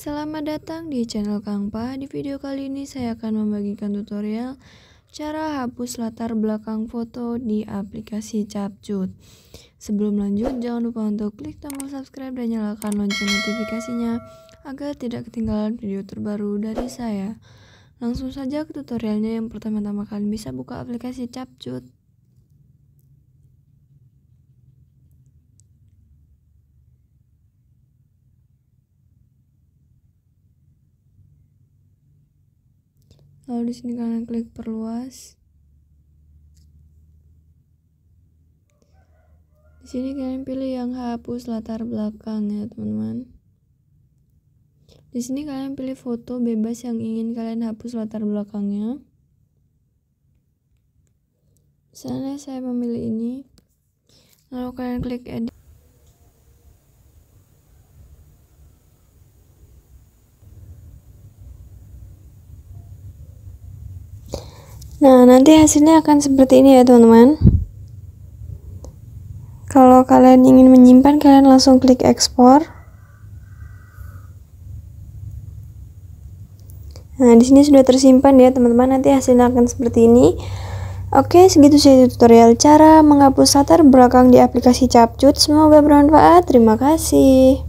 Selamat datang di channel Kang Pa. Di video kali ini saya akan membagikan tutorial cara hapus latar belakang foto di aplikasi Capcut. Sebelum lanjut, jangan lupa untuk klik tombol subscribe dan nyalakan lonceng notifikasinya agar tidak ketinggalan video terbaru dari saya. Langsung saja ke tutorialnya. Yang pertama-tama kalian bisa buka aplikasi Capcut. Lalu di sini kalian klik perluas. Di sini kalian pilih yang hapus latar belakang ya teman-teman. Di sini kalian pilih foto bebas yang ingin kalian hapus latar belakangnya. Misalnya saya memilih ini. Lalu kalian klik edit. Nah, nanti hasilnya akan seperti ini ya teman-teman. Kalau kalian ingin menyimpan, kalian langsung klik ekspor. Nah, di sini sudah tersimpan ya teman-teman. Nanti hasilnya akan seperti ini. Oke, segitu saja tutorial cara menghapus latar belakang di aplikasi Capcut. Semoga bermanfaat. Terima kasih.